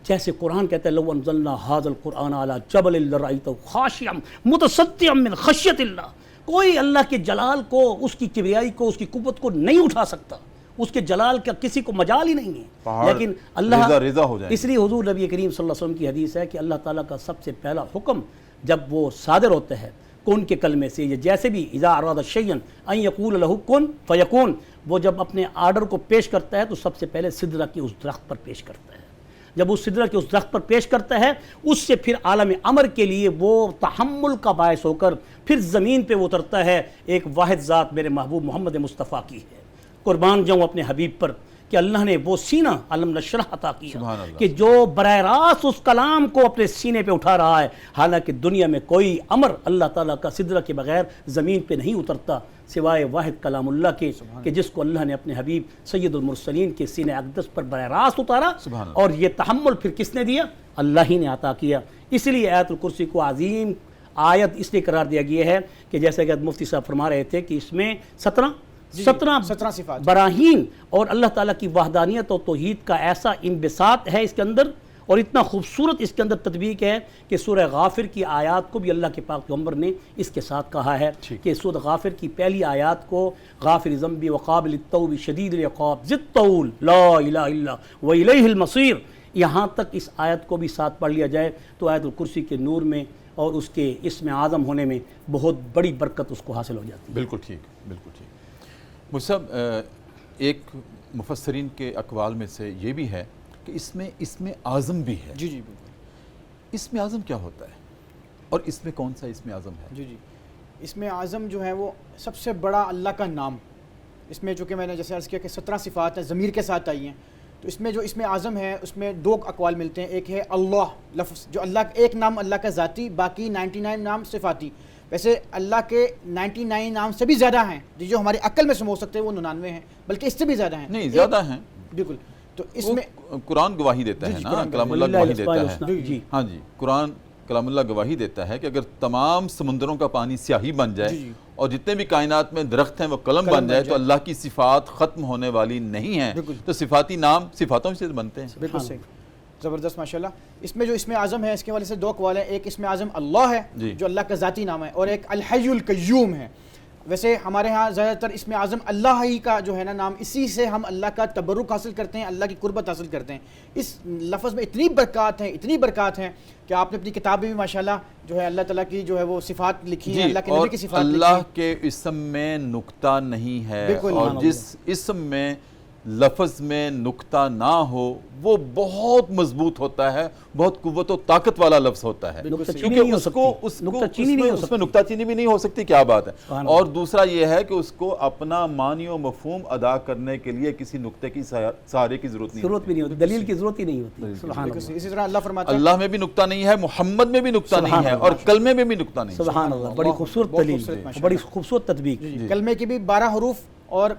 جیسے قرآن کہتا ہے لو انزلنا ھذا القرآن علی جبل لرأیتہ خاشعا متصدعا من خشیۃ اللہ، کوئی اللہ کے جلال کو، اس کی کبریائی کو، اس کی قوت کو نہیں اٹھا سکتا، اس کے جلال کا کسی کو مجال ہی نہیں ہے، لیکن اللہ رضا ہو جائے۔ اس لیے حضور نبی کریم صلی اللہ علیہ وسلم کی حدیث ہے کہ اللہ تعالیٰ کا سب سے پہلا حکم جب وہ صادر ہوتا ہے کن کے کلمے سے، یا جیسے بھی اذا اراد شیئا ان یقول له کن فیکون، وہ جب اپنے آرڈر کو پیش کرتا ہے تو سب سے پہلے سدرہ کی اس درخت پر پیش کرتا ہے۔ جب اس سدرہ کے اس درخت پر پیش کرتا ہے، اس سے پھر عالم امر کے لیے وہ تحمل کا باعث ہو کر پھر زمین پہ اترتا ہے۔ ایک واحد ذات میرے محبوب محمد مصطفیٰ کی ہے، قربان جاؤں اپنے حبیب پر، کہ اللہ نے وہ سینہ علم نشرح عطا کیا کہ جو براہ راست اس کلام کو اپنے سینے پہ اٹھا رہا ہے، حالانکہ دنیا میں کوئی امر اللہ تعالیٰ کا سدرہ کے بغیر زمین پہ نہیں اترتا سوائے واحد کلام اللہ کے، کہ جس کو اللہ نے اپنے حبیب سید المرسلین کے سینہ اقدس پر براہ راست اتارا، اور یہ تحمل پھر کس نے دیا؟ اللہ ہی نے عطا کیا۔ اس لیے آیت الکرسی کو عظیم آیت اس لیے قرار دیا گیا ہے کہ جیسے کہ مفتی صاحب فرما رہے تھے کہ اس میں 17 صفات براہین اور اللہ تعالیٰ کی وحدانیت اور توحید کا ایسا انبساط ہے اس کے اندر، اور اتنا خوبصورت اس کے اندر تطبیق ہے کہ سورہ غافر کی آیات کو بھی اللہ کے پاک پیغمبر نے اس کے ساتھ کہا ہے کہ سورہ غافر کی پہلی آیات کو غافر ذنبی وقابل التوب شدید العقاب ذی الطول لا الہ الا والیہ المصیر، یہاں تک اس آیت کو بھی ساتھ پڑھ لیا جائے تو آیت الکرسی کے نور میں اور اس کے اسم اعظم ہونے میں بہت بڑی برکت اس کو حاصل ہو جاتی ہے۔ بالکل ٹھیک، بالکل ٹھیک۔ مصعب، ایک مفسرین کے اقوال میں سے یہ بھی ہے کہ اس میں اسم اعظم بھی ہے۔ جی بالکل۔ اسم اعظم کیا ہوتا ہے اور اس میں کون سا اسم اعظم ہے؟ جی اسم اعظم جو ہے وہ سب سے بڑا اللہ کا نام، اس میں چونکہ میں نے جیسے عرض کیا کہ 17 صفات ہیں ضمیر کے ساتھ آئی ہیں، تو اس میں جو اسم اعظم ہے اس میں دو اقوال ملتے ہیں. ایک ہے اللہ لفظ، جو اللہ ایک نام اللہ کا ذاتی، باقی 99 نام صفاتی. ویسے اللہ کے 99 نام سے بھی زیادہ ہیں جو ہماری عقل میں سمجھ سکتے ہیں، وہ 99 ہیں، بلکہ اس سے بھی زیادہ ہیں. نہیں زیادہ ہیں بالکل. تو اس میں قرآن گواہی دیتا ہے نا، کلام اللہ گواہی دیتا ہے. جی ہاں جی، قرآن کلام اللہ گواہی دیتا ہے کہ اگر تمام سمندروں کا پانی سیاہی بن جائے اور جتنے بھی کائنات میں درخت ہیں وہ قلم بن جائے تو اللہ کی صفات ختم ہونے والی نہیں ہیں. تو صفاتی نام صفاتوں سے بنتے ہیں. بالکل صحیح، زبردست ماشاءاللہ. اس میں جو اسم اعظم ہے اس کے والے سے دو اقوال ہیں. ایک اسم اعظم اللہ ہے جو اللہ کا ذاتی نام ہے، اور ایک الحی القیوم ہے. ویسے ہمارے ہاں زیادہ تر اسم اعظم اللہ ہی کا جو ہے نا نام، اسی سے ہم اللہ کا تبرک حاصل کرتے ہیں، اللہ کی قربت حاصل کرتے ہیں. اس لفظ میں اتنی برکات ہیں کہ آپ نے اپنی کتاب میں بھی ماشاءاللہ جو ہے اللہ تعالیٰ کی جو ہے وہ صفات لکھی ہیں، اللہ کے نبی کی صفات لکھی ہیں. اللہ کے اسم میں نقطہ نہیں ہے، اور جس اسم میں لفظ میں نقطہ نہ ہو وہ بہت مضبوط ہوتا ہے، بہت قوت و طاقت والا لفظ ہوتا ہے. کیونکہ اس میں نقطہ چینی بھی نہیں ہو سکتی. کیا بات ہے. اور دوسرا یہ ہے کہ اس کو اپنا معنی و مفہوم ادا کرنے کے لیے کسی نقطے کی سہارے کی ضرورت بھی نہیں ہوتی، دلیل کی ضرورت ہی نہیں ہوتی. سبحان اللہ. اسی طرح اللہ فرماتا ہے اللہ میں بھی نقطہ نہیں ہے، محمد میں بھی نقطہ نہیں ہے، اور کلمے میں بھی نقطہ نہیں ہے. سبحان اللہ. بڑی خوبصورت دلیل، بڑی خوبصورت تطبیق. کلمے کے بھی 12 حروف اور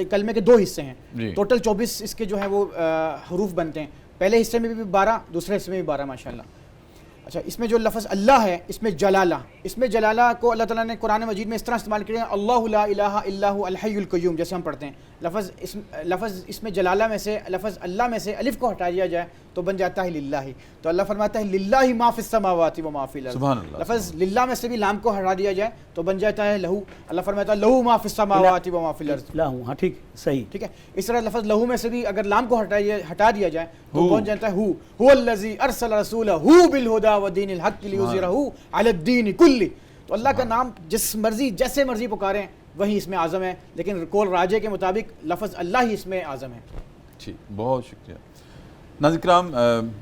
کلمے کے 2 حصے ہیں. ٹوٹل 24 اس کے جو ہیں وہ حروف بنتے ہیں. پہلے حصے میں بھی 12، دوسرے حصے میں بھی 12 ماشاءاللہ. اچھا، اس میں جو لفظ اللہ ہے اس میں جلالہ، اس میں جلالہ کو اللہ تعالیٰ نے قرآن مجید میں اس طرح استعمال کیا ہے، اللہ لا الہ الا هو الحی القیوم، جیسے ہم پڑھتے ہیں. لفظ اس میں جلالہ میں سے، لفظ اللہ میں سے الف کو ہٹا دیا جائے تو بن جاتا ہے للہ. تو اللہ فرماتا ہے للہ ما فی السماوات و ما فی الارض. سبحان اللہ. لفظ للہ میں سے بھی لام کو ہٹا دیا جائے تو بن جاتا ہے لہو. اللہ فرماتا ہے لہو ما فی السماوات و ما فی الارض. لہو، ہاں ٹھیک صحیح. ٹھیک ہے. اس طرح لفظ لہو میں سے بھی اگر لام کو ہٹا دیا جائے تو بن جاتا ہے هو الذی ارسل رسولہ بالہدی ودین الحق لیظہرہ علی الدین کلہ. تو اللہ کا نام جس مرضی جیسے مرضی پکاریں وہی اس میں اعظم ہے، لیکن قول راجح کے مطابق لفظ اللہ ہی اس میں اعظم ہے. ٹھیک، بہت شکریہ. ناظرین کرام،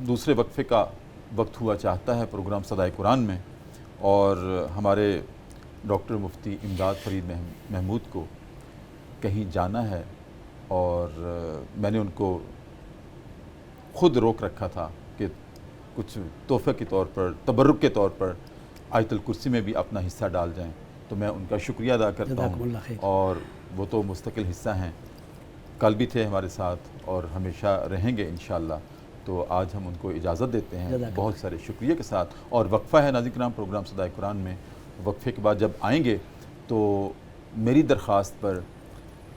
دوسرے وقفے کا وقت ہوا چاہتا ہے پروگرام صدائے قرآن میں، اور ہمارے ڈاکٹر مفتی امداد فرید محمود کو کہیں جانا ہے، اور میں نے ان کو خود روک رکھا تھا کہ کچھ تحفے کے طور پر، تبرک کے طور پر آیت الکرسی میں بھی اپنا حصہ ڈال جائیں. تو میں ان کا شکریہ ادا کرتا ہوں، اور وہ تو مستقل حصہ ہیں، کل بھی تھے ہمارے ساتھ اور ہمیشہ رہیں گے انشاءاللہ. تو آج ہم ان کو اجازت دیتے ہیں بہت سارے شکریہ کے ساتھ. اور وقفہ ہے ناظرین کرام پروگرام صدائے قرآن میں. وقفے کے بعد جب آئیں گے تو میری درخواست پر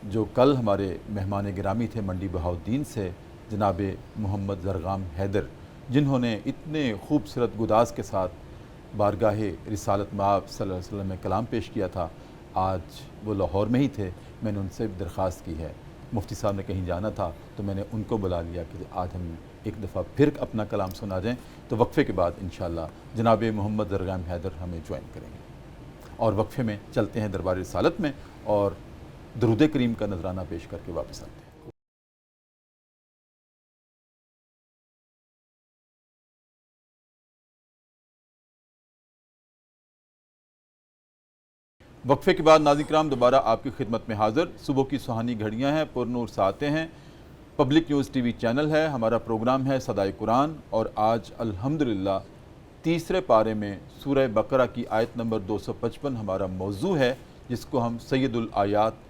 جو کل ہمارے مہمان گرامی تھے منڈی بہاؤالدین سے، جناب محمد زرغام حیدر، جنہوں نے اتنے خوبصورت گداز کے ساتھ بارگاہ رسالت مآب صلی اللہ علیہ وسلم میں کلام پیش کیا تھا، آج وہ لاہور میں ہی تھے. میں نے ان سے درخواست کی ہے، مفتی صاحب نے کہیں جانا تھا تو میں نے ان کو بلا لیا کہ آج ہم ایک دفعہ پھر اپنا کلام سنا جائیں. تو وقفے کے بعد انشاءاللہ جناب محمد زرغام حیدر ہمیں جوائن کریں گے، اور وقفے میں چلتے ہیں دربار رسالت میں اور درود کریم کا نذرانہ پیش کر کے واپس آتے ہیں. وقفے کے بعد ناظرین کرام دوبارہ آپ کی خدمت میں حاضر. صبح کی سہانی گھڑیاں ہیں، پر نور ساعتیں ہیں. Public news T V channel ہے، ہمارا پروگرام ہے صدائے قرآن، اور آج الحمدللہ تیسرے پارے میں سورہ بقرہ کی آیت نمبر 255 ہمارا موضوع ہے، جس کو ہم سید الآیات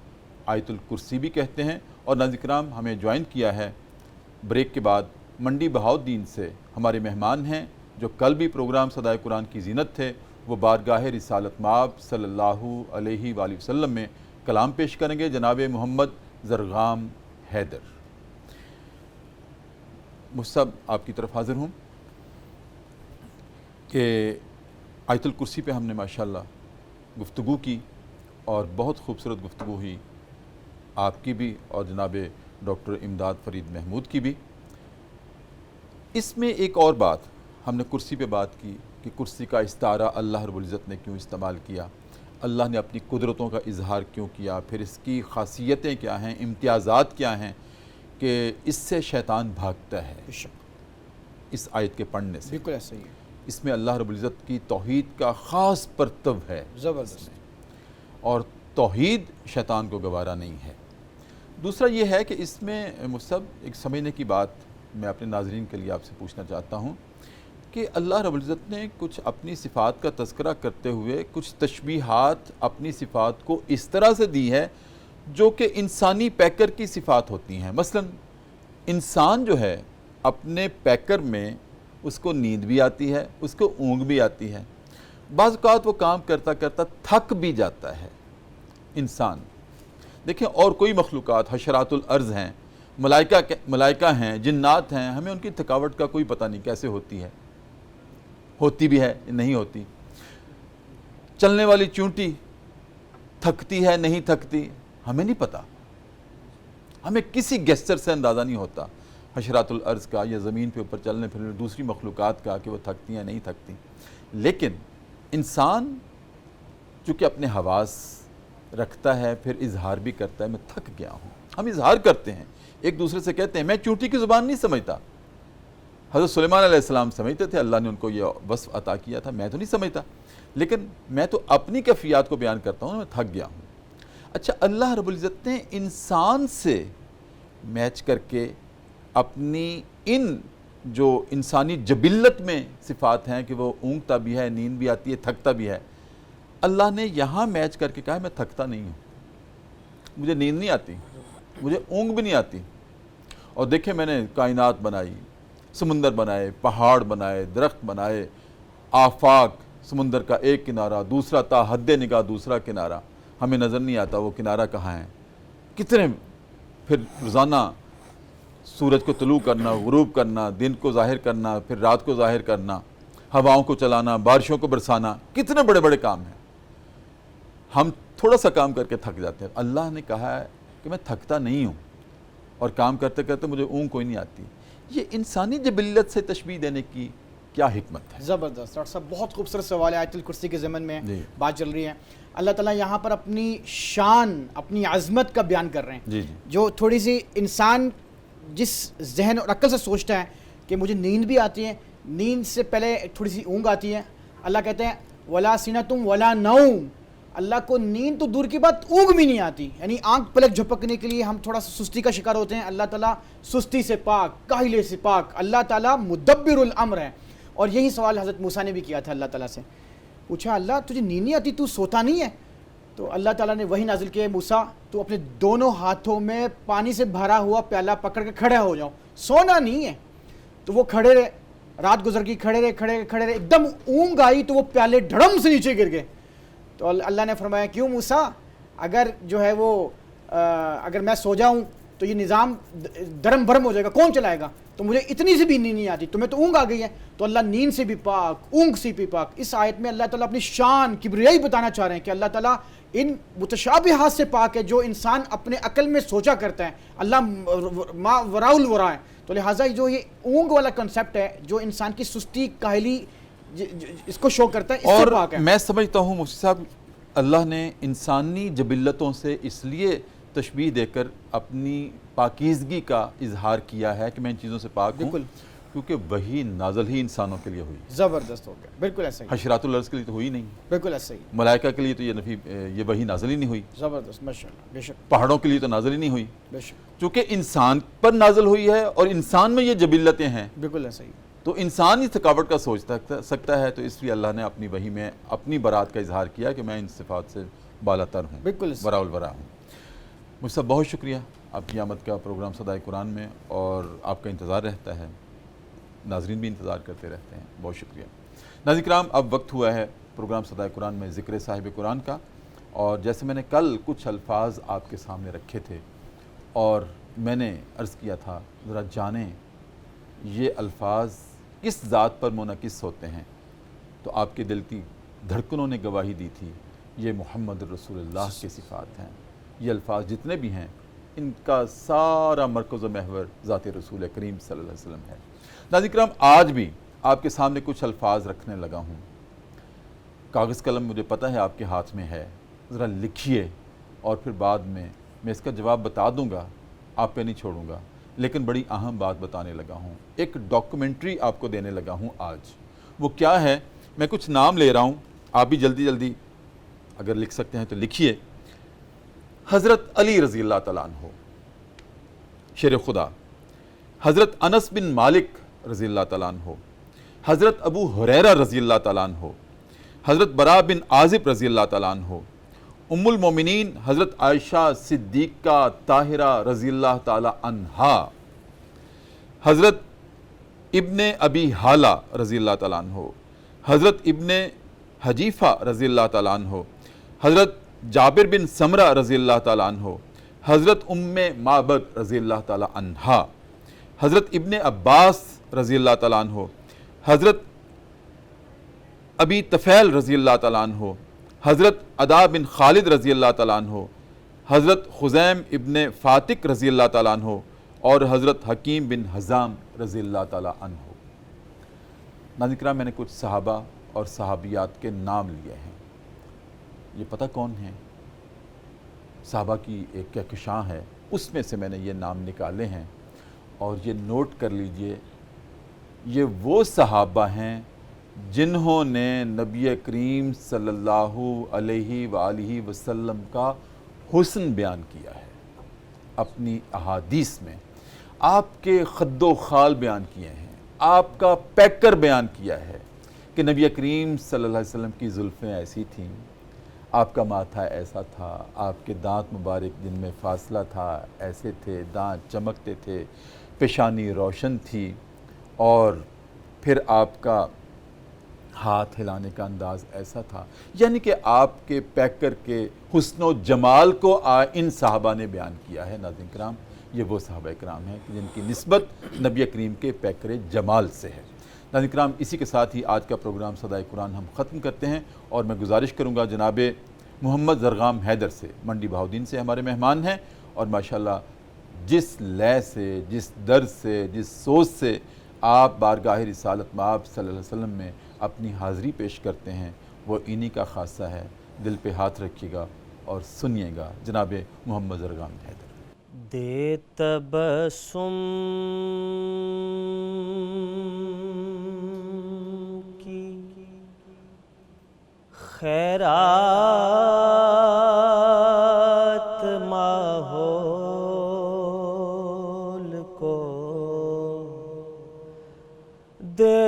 آیت الکرسی بھی کہتے ہیں. اور ناظرین کرام ہمیں جوائن کیا ہے بریک کے بعد منڈی بہاؤالدین سے ہمارے مہمان ہیں جو کل بھی پروگرام صدائے قرآن کی زینت تھے. وہ بارگاہ رسالت مآب صلی اللہ علیہ وآلہ وسلم میں کلام پیش کریں گے. جناب محمد زرغام حیدر. مصعب آپ کی طرف حاضر ہوں کہ آیت الکرسی پہ ہم نے ماشاءاللہ گفتگو کی، اور بہت خوبصورت گفتگو ہوئی آپ کی بھی اور جناب ڈاکٹر امداد فرید محمود کی بھی. اس میں ایک اور بات ہم نے کرسی پہ بات کی کہ کرسی کا استعارہ اللہ رب العزت نے کیوں استعمال کیا، اللہ نے اپنی قدرتوں کا اظہار کیوں کیا، پھر اس کی خاصیتیں کیا ہیں، امتیازات کیا ہیں کہ اس سے شیطان بھاگتا ہے اس آیت کے پڑھنے سے. بالکل ایسا ہی ہے. اس میں اللہ رب العزت کی توحید کا خاص پرتو ہے زبردست. اور توحید شیطان کو گوارا نہیں ہے. دوسرا یہ ہے کہ اس میں مصعب ایک سمجھنے کی بات میں اپنے ناظرین کے لیے آپ سے پوچھنا چاہتا ہوں کہ اللہ رب العزت نے کچھ اپنی صفات کا تذکرہ کرتے ہوئے کچھ تشبیہات اپنی صفات کو اس طرح سے دی ہے جو کہ انسانی پیکر کی صفات ہوتی ہیں. مثلا انسان جو ہے اپنے پیکر میں اس کو نیند بھی آتی ہے, اس کو اونگ بھی آتی ہے, بعض اوقات وہ کام کرتا کرتا تھک بھی جاتا ہے انسان. دیکھیں اور کوئی مخلوقات حشرات الارض ہیں, ملائکہ ہیں, جنات ہیں, ہمیں ان کی تھکاوٹ کا کوئی پتہ نہیں کیسے ہوتی ہے, ہوتی بھی ہے نہیں ہوتی. چلنے والی چونٹی تھکتی ہے نہیں تھکتی ہمیں نہیں پتہ, ہمیں کسی گیسچر سے اندازہ نہیں ہوتا حشرات الارض کا یا زمین پہ اوپر چلنے پھرنے دوسری مخلوقات کا کہ وہ تھکتی ہیں نہیں تھکتی. لیکن انسان چونکہ اپنے حواس رکھتا ہے پھر اظہار بھی کرتا ہے میں تھک گیا ہوں. ہم اظہار کرتے ہیں, ایک دوسرے سے کہتے ہیں میں چونٹی کی زبان نہیں سمجھتا. حضرت سلیمان علیہ السلام سمجھتے تھے, اللہ نے ان کو یہ وصف عطا کیا تھا, میں تو نہیں سمجھتا, لیکن میں تو اپنی کیفیات کو بیان کرتا ہوں, میں تھک گیا ہوں. اچھا اللہ رب العزت نے انسان سے میچ کر کے اپنی ان جو انسانی جبلت میں صفات ہیں کہ وہ اونگتا بھی ہے, نیند بھی آتی ہے, تھکتا بھی ہے, اللہ نے یہاں میچ کر کے کہا میں تھکتا نہیں ہوں, مجھے نیند نہیں آتی, مجھے اونگ بھی نہیں آتی. اور دیکھیں میں نے کائنات بنائی, سمندر بنائے, پہاڑ بنائے, درخت بنائے, آفاق, سمندر کا ایک کنارہ, دوسرا تا حد نگاہ دوسرا کنارہ, ہمیں نظر نہیں آتا وہ کنارہ کہاں ہے. کتنے پھر روزانہ سورج کو طلوع کرنا, غروب کرنا, دن کو ظاہر کرنا, پھر رات کو ظاہر کرنا, ہواؤں کو چلانا, بارشوں کو برسانا, کتنے بڑے بڑے کام ہیں. ہم تھوڑا سا کام کر کے تھک جاتے ہیں. اللہ نے کہا ہے کہ میں تھکتا نہیں ہوں اور کام کرتے کرتے مجھے اونگ کوئی نہیں آتی. یہ انسانی جبلت سے تشبیہ دینے کی کیا حکمت ہے؟ زبردست ڈاکٹر صاحب, بہت خوبصورت سوال ہے. آیت الکرسی کے ضمن میں بات چل رہی ہے. اللہ تعالیٰ یہاں پر اپنی شان, اپنی عظمت کا بیان کر رہے ہیں, جو تھوڑی سی انسان جس ذہن اور عقل سے سوچتا ہے کہ مجھے نیند بھی آتی ہے, نیند سے پہلے تھوڑی سی اونگ آتی ہے. اللہ کہتے ہیں ولا سنتم ولا نوم, اللہ کو نیند تو دور کی بات اونگ بھی نہیں آتی, یعنی آنکھ پلک جھپکنے کے لیے ہم تھوڑا سا سستی کا شکار ہوتے ہیں. اللہ تعالیٰ سستی سے پاک, کاہلے سے پاک, اللہ تعالیٰ مدبر الامر ہے. اور یہی سوال حضرت موسیٰ نے بھی کیا تھا اللہ تعالیٰ سے, پوچھا اللہ تجھے نیند نہیں آتی, تو سوتا نہیں ہے؟ تو اللہ تعالیٰ نے وہی نازل کیا, موسیٰ تو اپنے دونوں ہاتھوں میں پانی سے بھرا ہوا پیالہ پکڑ کے کھڑے ہو جاؤ, سونا نہیں ہے. تو وہ کھڑے رہے, رات گزر گئی, کھڑے رہے, ایک دم اونگ آئی تو وہ پیالے دھڑم سے نیچے گر گئے. تو اللہ نے فرمایا کیوں موسیٰ, اگر جو ہے وہ اگر میں سو جاؤں تو یہ نظام درم برم ہو جائے گا, کون چلائے گا؟ تو مجھے اتنی سی بھی نیند نہیں آتی, تمہیں تو اونگ آ گئی ہے. تو اللہ نیند سے بھی پاک, اونگ سے بھی پاک. اس آیت میں اللہ تعالیٰ اپنی شان کبریائی بتانا چاہ رہے ہیں کہ اللہ تعالیٰ ان متشابہات سے پاک ہے جو انسان اپنے عقل میں سوچا کرتا ہے. اللہ ما وراء الورا ہے. تو لہٰذا جو یہ اونگ والا کنسیپٹ ہے جو انسان کی سستی کاہلی اس کو شو کرتا ہے, اس سے پاک ہے. میں سمجھتا ہوں مفتی صاحب اللہ نے انسانی جبلتوں سے اس لیے تشبیہ دے کر اپنی پاکیزگی کا اظہار کیا ہے کہ میں ان چیزوں سے پاک ہوں, کیونکہ وہی نازل ہی انسانوں کے لیے ہوئی. زبردست ہو گیا, بالکل ایسا ہی. حشرات الارض کے لیے تو ہوئی نہیں, بالکل ایسا ہی. ملائکہ کے لیے تو یہ وہی نازل ہی نہیں ہوئی. زبردست, ماشاءاللہ, بے شک. پہاڑوں کے لیے تو نازل ہی نہیں ہوئی, بے شک, چونکہ انسان پر نازل ہوئی ہے اور انسان میں یہ جبلتیں ہیں. بالکل ایسا ہی. تو انسان ہی تھکاوٹ کا سوچ سکتا ہے, تو اس لیے اللہ نے اپنی وحی میں اپنی برات کا اظہار کیا کہ میں ان صفات سے بالا تر ہوں, بالکل وراء الورا ہوں. مجھ سے بہت شکریہ. آپ کی آمد کا پروگرام صدائے قرآن میں اور آپ کا انتظار رہتا ہے, ناظرین بھی انتظار کرتے رہتے ہیں. بہت شکریہ. ناظرین کرام, اب وقت ہوا ہے پروگرام صدائے قرآن میں ذکر صاحب قرآن کا, اور جیسے میں نے کل کچھ الفاظ آپ کے سامنے رکھے تھے اور میں نے عرض کیا تھا ذرا جانیں یہ الفاظ کس ذات پر منعکس ہوتے ہیں, تو آپ کے دل کی دھڑکنوں نے گواہی دی تھی یہ محمد رسول اللہ کے صفات ہیں. یہ الفاظ جتنے بھی ہیں ان کا سارا مرکز و محور ذات رسول کریم صلی اللہ علیہ وسلم ہے. ناظرین کرام, آج بھی آپ کے سامنے کچھ الفاظ رکھنے لگا ہوں. کاغذ قلم مجھے پتہ ہے آپ کے ہاتھ میں ہے, ذرا لکھیے اور پھر بعد میں اس کا جواب بتا دوں گا, آپ پہ نہیں چھوڑوں گا. لیکن بڑی اہم بات بتانے لگا ہوں, ایک ڈاکومنٹری آپ کو دینے لگا ہوں آج. وہ کیا ہے, میں کچھ نام لے رہا ہوں, آپ بھی جلدی جلدی اگر لکھ سکتے ہیں تو لکھیے. حضرت علی رضی اللہ تعالیٰ عنہ, شیر خدا، حضرت انس بن مالک رضی اللہ تعالیٰ عنہ، حضرت ابو ہریرہ رضی اللہ تعالیٰ عنہ، حضرت براء بن عازب رضی اللہ تعالیٰ عنہ، ام المومنین حضرت عائشہ صدیقہ طاہرہ رضی اللہ تعالیٰ عنہا، حضرت ابن ابی حالہ رضی اللہ تعالیٰ عنہ، حضرت ابن حجیفہ رضی اللہ تعالیٰ عنہ، حضرت جابر بن سمرہ رضی اللہ تعالیٰ عنہ، حضرت ام معبد رضی اللہ تعالیٰ عنہا، حضرت ابن عباس رضی اللہ تعالیٰ عنہ، حضرت ابی طفیل رضی اللہ تعالیٰ عنہ، حضرت عدا بن خالد رضی اللہ تعالیٰ عنہ، حضرت خزیم ابن فاتق رضی اللہ تعالیٰ عنہ، اور حضرت حکیم بن حزام رضی اللہ تعالیٰ عنہ۔ ناظرین کرام، میں نے کچھ صحابہ اور صحابیات کے نام لیے ہیں، یہ پتہ کون ہیں؟ صحابہ کی ایک کہکشاں ہے، اس میں سے میں نے یہ نام نکالے ہیں، اور یہ نوٹ کر لیجئے، یہ وہ صحابہ ہیں جنہوں نے نبی کریم صلی اللہ علیہ وآلہ وسلم کا حسن بیان کیا ہے اپنی احادیث میں، آپ کے خد و خال بیان کیے ہیں، آپ کا پیکر بیان کیا ہے کہ نبی کریم صلی اللہ علیہ وسلم کی زلفیں ایسی تھیں، آپ کا ماتھا ایسا تھا، آپ کے دانت مبارک جن میں فاصلہ تھا ایسے تھے، دانت چمکتے تھے، پیشانی روشن تھی، اور پھر آپ کا ہاتھ ہلانے کا انداز ایسا تھا۔ یعنی کہ آپ کے پیکر کے حسن و جمال کو ان صحابہ نے بیان کیا ہے۔ ناظرین کرام، یہ وہ صحابہ کرام ہیں جن کی نسبت نبی کریم کے پیکر جمال سے ہے۔ ناظرین کرام، اسی کے ساتھ ہی آج کا پروگرام صدائے قرآن ہم ختم کرتے ہیں، اور میں گزارش کروں گا جناب محمد زرغام حیدر سے، منڈی بہاؤدین سے ہمارے مہمان ہیں، اور ماشاءاللہ جس لے سے، جس درد سے، جس سوچ سے آپ بارگاہ رسالت مآب صلی اللہ علیہ وسلم میں اپنی حاضری پیش کرتے ہیں، وہ انہی کا خاصہ ہے۔ دل پہ ہاتھ رکھیے گا اور سنیے گا جناب محمد زرغام حیدر۔ دے تبسم کی خیرات ماحول کو، دے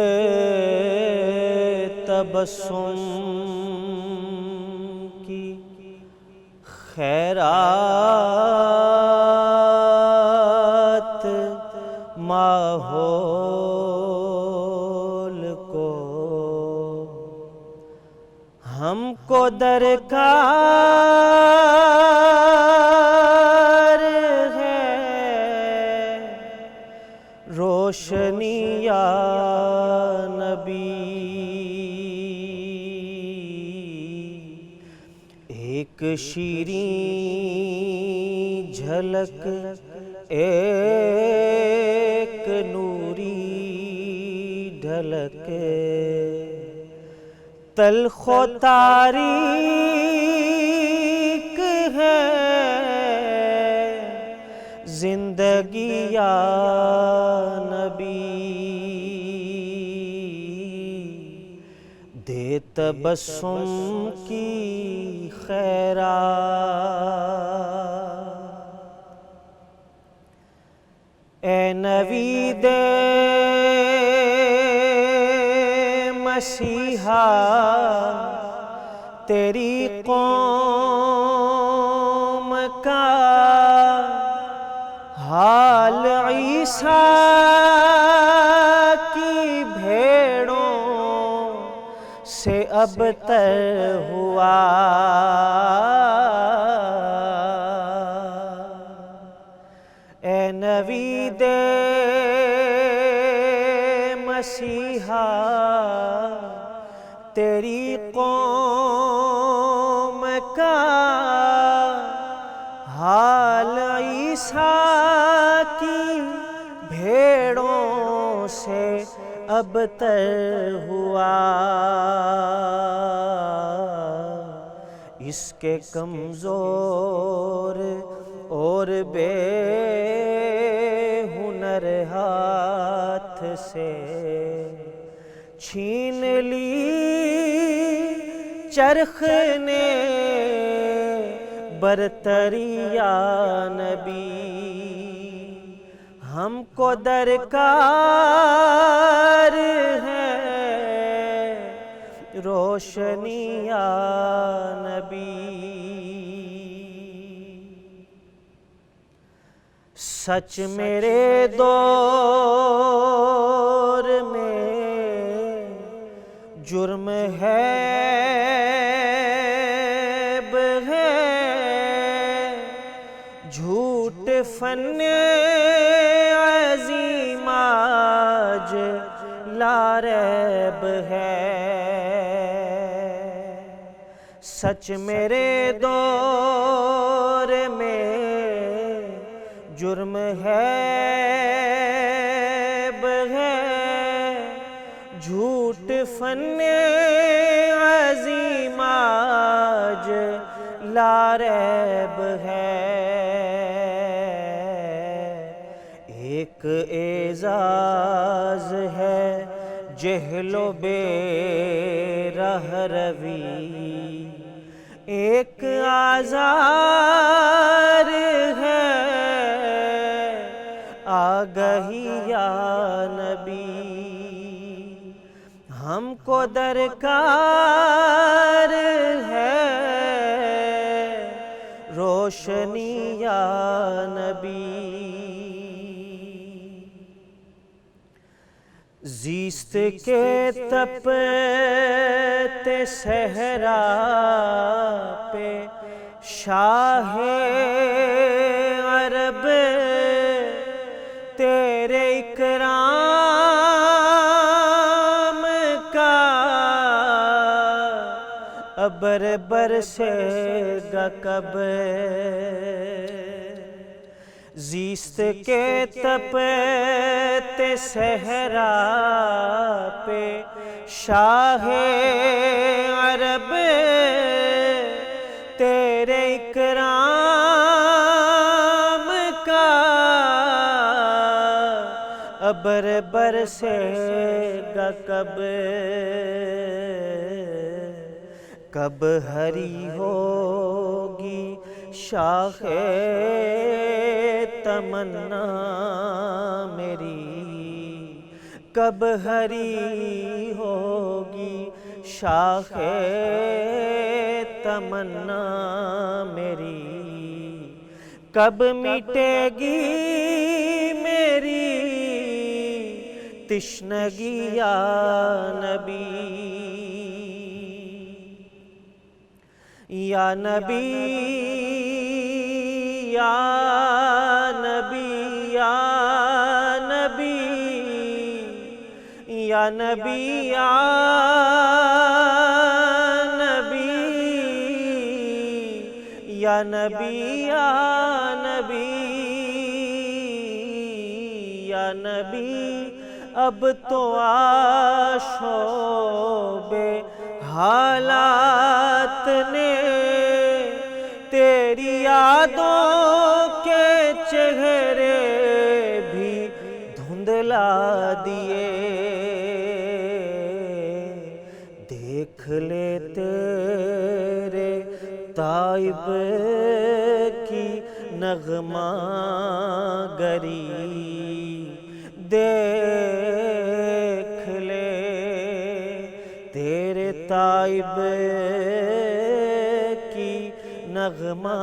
تبسم کی خیرات ماحول کو، ہم کو درکار ہے روشنی یا نبی، ایک شیریں جھلک ایک نوری ڈھلک، تلخ و تاریک ہے زندگی یا نبی، دے تبسم کی خیرات، اے نوید مسیحا تیری قوم کا حال عیسیٰ کی بھیڑوں سے ابتر ہوا، اے نوید مسیحا تیری قوم کا حال عیسیٰ کی بھیڑوں سے ابتر ہوا، اس کے کمزور اور بے ہنر ہاتھ سے چھین لی چرخ نے برتری یا نبی، ہم کو درکار ہے روشنی یا نبی. سچ میرے دور میں جرم ہے جھوٹ فن عظیم آج لا ریب ہے. سچ میرے دور میں جرم ہے جھوٹ فن عظیم آج لا ریب ہے. ایک اعزاز ہے جہل و بے رہ روی، ایک آزار ہے آگہی یا نبی. ہم کو درکار ہے روشنی یا نبی. زیست کے تپتے صحرا پہ شاہ عرب تیرے اکرام کا ابر برسے گا کب. زیست کے تپتے صحرا پہ شاہ عرب تیرے اکرام کا ابر برسے گا کب. کب ہری ہوگی شاخ تمنا میری، کب ہری ہوگی شاخ تمنا میری، کب مٹے گی میری تشنگی یا نبی. یا نبی یا نبی یا نبی یا نبی یا نبی یا نبی یا نبی یا نبی. اب تو آشوب حالات نے تیری یادوں کے چہرے بھی دھندلا دیے. دیکھ لے تیرے تائب کی نغمہ گری، دیکھ لے تیرے تائب کی نغمہ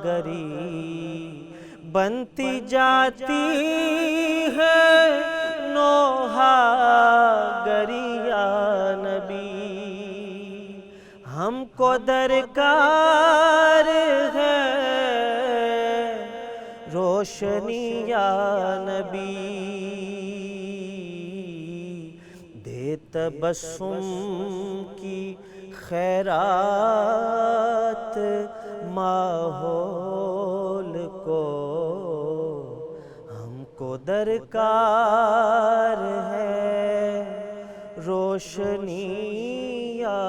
گری. بنتی جاتی ہے نوحہ گری یا نبی. ہم کو درکار ہے روشنی یا نبی. دے تبسم کی خیرات ماحول کو، ہم کو درکار ہے روشنی یا